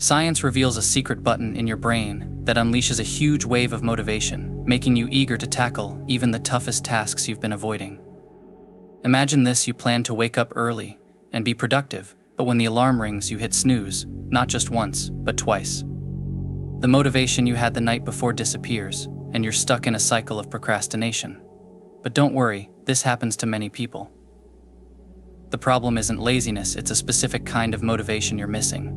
Science reveals a secret button in your brain that unleashes a huge wave of motivation, making you eager to tackle even the toughest tasks you've been avoiding. Imagine this: you plan to wake up early and be productive, but when the alarm rings, you hit snooze, not just once, but twice. The motivation you had the night before disappears, and you're stuck in a cycle of procrastination. But don't worry, this happens to many people. The problem isn't laziness, it's a specific kind of motivation you're missing.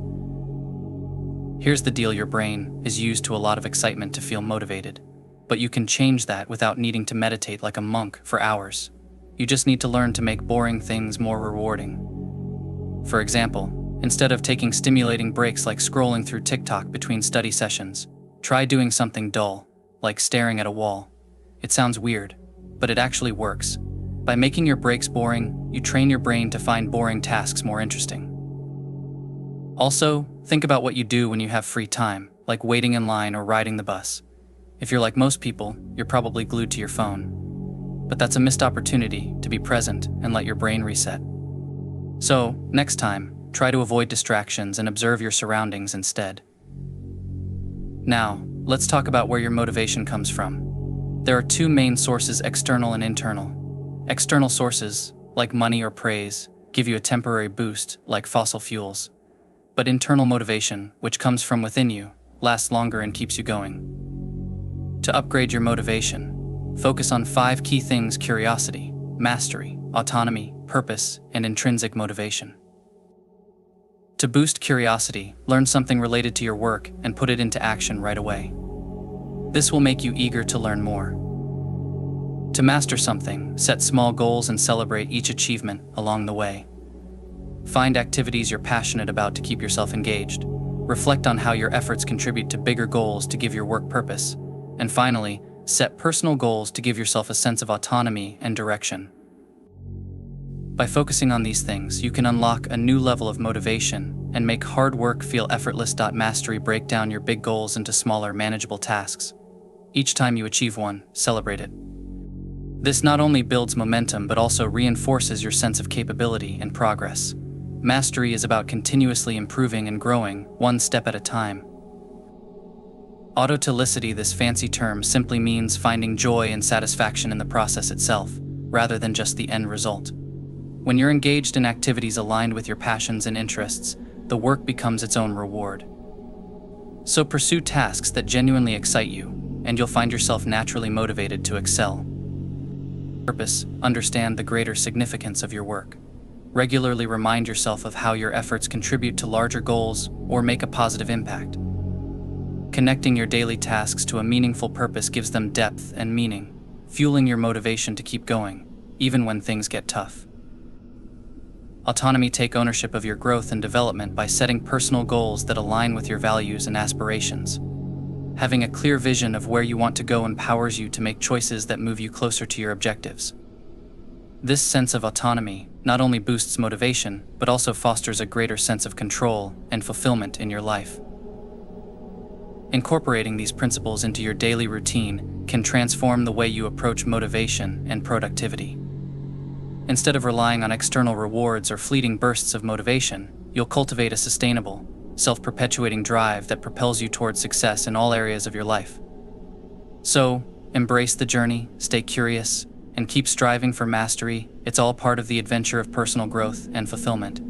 Here's the deal: your brain is used to a lot of excitement to feel motivated, but you can change that without needing to meditate like a monk for hours. You just need to learn to make boring things more rewarding. For example, instead of taking stimulating breaks like scrolling through TikTok between study sessions, try doing something dull, like staring at a wall. It sounds weird, but it actually works. By making your breaks boring, you train your brain to find boring tasks more interesting. Also, think about what you do when you have free time, like waiting in line or riding the bus. If you're like most people, you're probably glued to your phone. But that's a missed opportunity to be present and let your brain reset. So, next time, try to avoid distractions and observe your surroundings instead. Now, let's talk about where your motivation comes from. There are two main sources: external and internal. External sources, like money or praise, give you a temporary boost, like fossil fuels. But internal motivation, which comes from within you, lasts longer and keeps you going. To upgrade your motivation, focus on 5 key things: curiosity, mastery, autonomy, purpose, and intrinsic motivation. To boost curiosity, learn something related to your work and put it into action right away. This will make you eager to learn more. To master something, set small goals and celebrate each achievement along the way. Find activities you're passionate about to keep yourself engaged. Reflect on how your efforts contribute to bigger goals to give your work purpose. And finally, set personal goals to give yourself a sense of autonomy and direction. By focusing on these things, you can unlock a new level of motivation and make hard work feel effortless. Mastery: break down your big goals into smaller, manageable tasks. Each time you achieve one, celebrate it. This not only builds momentum but also reinforces your sense of capability and progress. Mastery is about continuously improving and growing, one step at a time. Autotelicity: this fancy term simply means finding joy and satisfaction in the process itself, rather than just the end result. When you're engaged in activities aligned with your passions and interests, the work becomes its own reward. So pursue tasks that genuinely excite you, and you'll find yourself naturally motivated to excel. Purpose: understand the greater significance of your work. Regularly remind yourself of how your efforts contribute to larger goals or make a positive impact. Connecting your daily tasks to a meaningful purpose gives them depth and meaning, fueling your motivation to keep going, even when things get tough. Autonomy: take ownership of your growth and development by setting personal goals that align with your values and aspirations. Having a clear vision of where you want to go empowers you to make choices that move you closer to your objectives. This sense of autonomy not only boosts motivation, but also fosters a greater sense of control and fulfillment in your life. Incorporating these principles into your daily routine can transform the way you approach motivation and productivity. Instead of relying on external rewards or fleeting bursts of motivation, you'll cultivate a sustainable, self-perpetuating drive that propels you towards success in all areas of your life. So, embrace the journey, stay curious, and keep striving for mastery. It's all part of the adventure of personal growth and fulfillment.